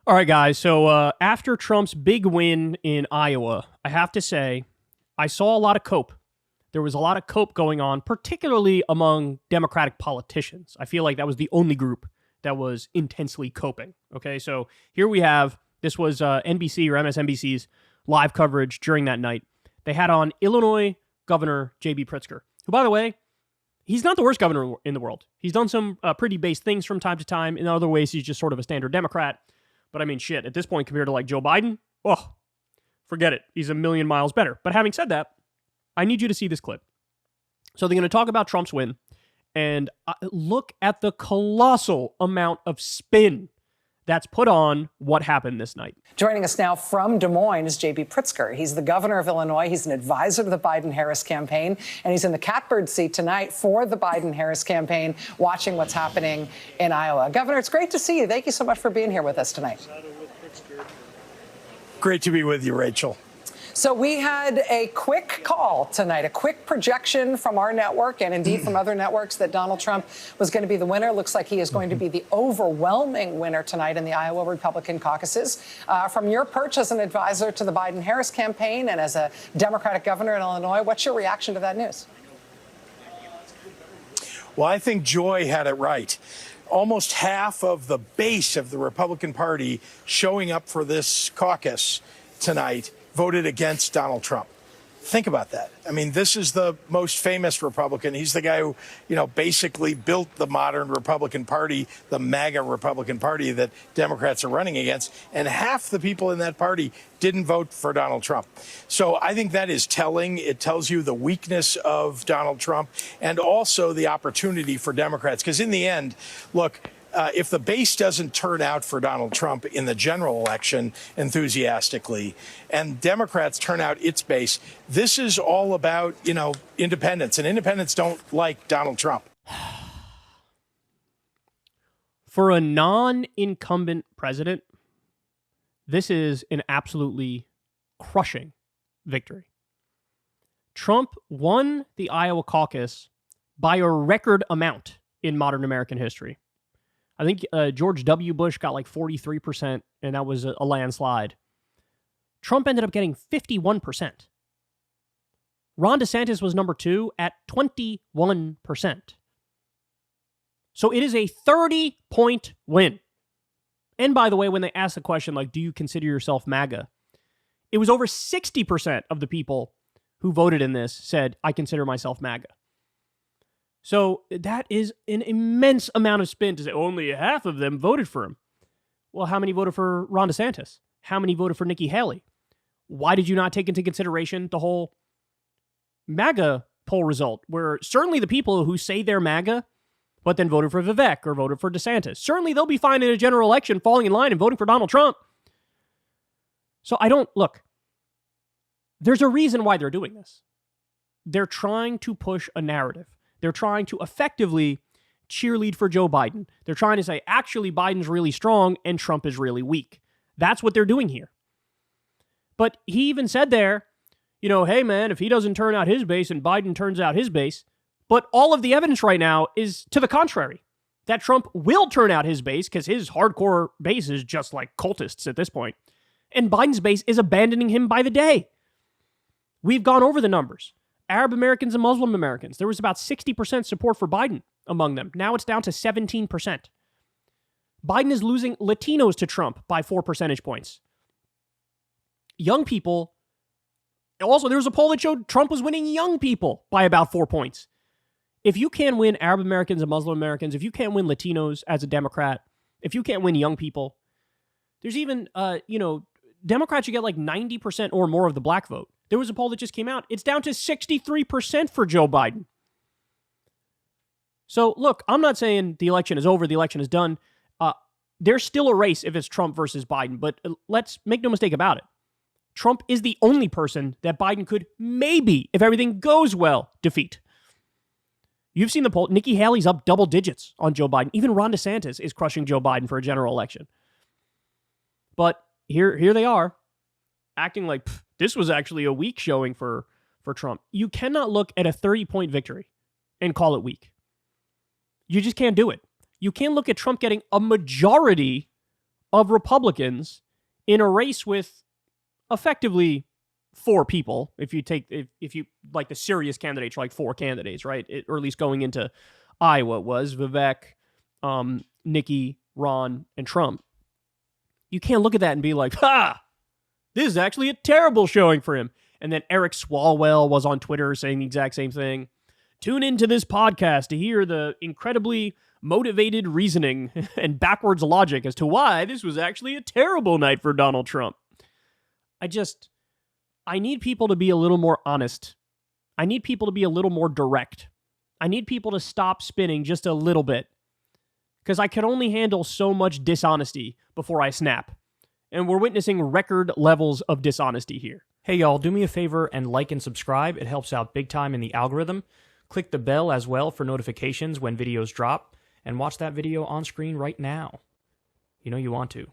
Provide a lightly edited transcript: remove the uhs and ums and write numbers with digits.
All right, guys. So after Trump's big win in Iowa, I have to say, I saw a lot of cope. There was a lot of cope going on, particularly among Democratic politicians. I feel like that was the only group that was intensely coping. Okay, so here we have, this was NBC or MSNBC's live coverage during that night. They had on Illinois Governor J.B. Pritzker, who, by the way, he's not the worst governor in the world. He's done some pretty base things from time to time. In other ways, he's just sort of a standard Democrat. But I mean, shit, at this point, compared to like Joe Biden, oh, forget it. He's a million miles better. But having said that, I need you to see this clip. So they're going to talk about Trump's win, and look at the colossal amount of spin that's put on what happened this night. Joining us now from Des Moines is J.B. Pritzker. He's the governor of Illinois. He's an advisor to the Biden-Harris campaign, and he's in the catbird seat tonight for the Biden-Harris campaign, watching what's happening in Iowa. Governor, it's great to see you. Thank you so much for being here with us tonight. Great to be with you, Rachel. So we had a quick call tonight, a quick projection from our network and indeed from other networks that Donald Trump was going to be the winner. Looks like he is going to be the overwhelming winner tonight in the Iowa Republican caucuses. From your perch as an advisor to the Biden-Harris campaign and as a Democratic governor in Illinois, what's your reaction to that news? Well, I think Joy had it right. Almost half of the base of the Republican Party showing up for this caucus tonight voted against Donald Trump. Think about that. I mean, this is the most famous Republican. He's the guy who, basically built the modern Republican Party, the MAGA Republican Party that Democrats are running against. And half the people in that party didn't vote for Donald Trump. So I think that is telling. It tells you the weakness of Donald Trump and also the opportunity for Democrats. Because in the end, look, if the base doesn't turn out for Donald Trump in the general election enthusiastically, and Democrats turn out its base, this is all about, independents. And independents don't like Donald Trump. For a non-incumbent president, this is an absolutely crushing victory. Trump won the Iowa caucus by a record amount in modern American history. I think George W. Bush got like 43%, and that was a landslide. Trump ended up getting 51%. Ron DeSantis was number 2 at 21%. So it is a 30-point win. And by the way, when they asked the question, like, do you consider yourself MAGA? It was over 60% of the people who voted in this said, I consider myself MAGA. So that is an immense amount of spin to say only half of them voted for him. Well, how many voted for Ron DeSantis? How many voted for Nikki Haley? Why did you not take into consideration the whole MAGA poll result, where certainly the people who say they're MAGA, but then voted for Vivek or voted for DeSantis, certainly they'll be fine in a general election, falling in line and voting for Donald Trump. So look, there's a reason why they're doing this. They're trying to push a narrative. They're trying to effectively cheerlead for Joe Biden. They're trying to say, actually, Biden's really strong and Trump is really weak. That's what they're doing here. But he even said there, hey, man, if he doesn't turn out his base and Biden turns out his base, but all of the evidence right now is to the contrary, that Trump will turn out his base because his hardcore base is just like cultists at this point. And Biden's base is abandoning him by the day. We've gone over the numbers. Arab Americans and Muslim Americans, there was about 60% support for Biden among them. Now it's down to 17%. Biden is losing Latinos to Trump by 4 percentage points. Young people, also there was a poll that showed Trump was winning young people by about 4 points. If you can't win Arab Americans and Muslim Americans, if you can't win Latinos as a Democrat, if you can't win young people, there's even, Democrats should get like 90% or more of the black vote. There was a poll that just came out. It's down to 63% for Joe Biden. So, look, I'm not saying the election is over, the election is done. There's still a race if it's Trump versus Biden, but let's make no mistake about it. Trump is the only person that Biden could maybe, if everything goes well, defeat. You've seen the poll. Nikki Haley's up double digits on Joe Biden. Even Ron DeSantis is crushing Joe Biden for a general election. But here they are, acting like this was actually a weak showing for Trump. You cannot look at a 30-point victory and call it weak. You just can't do it. You can't look at Trump getting a majority of Republicans in a race with effectively 4 people. If you like the serious candidates, like 4 candidates, right? Or at least going into Iowa, it was Vivek, Nikki, Ron, and Trump. You can't look at that and be like, ha, this is actually a terrible showing for him. And then Eric Swalwell was on Twitter saying the exact same thing. Tune into this podcast to hear the incredibly motivated reasoning and backwards logic as to why this was actually a terrible night for Donald Trump. I need people to be a little more honest. I need people to be a little more direct. I need people to stop spinning just a little bit. Because I can only handle so much dishonesty before I snap. And we're witnessing record levels of dishonesty here. Hey y'all, do me a favor and like and subscribe. It helps out big time in the algorithm. Click the bell as well for notifications when videos drop. And watch that video on screen right now. You know you want to.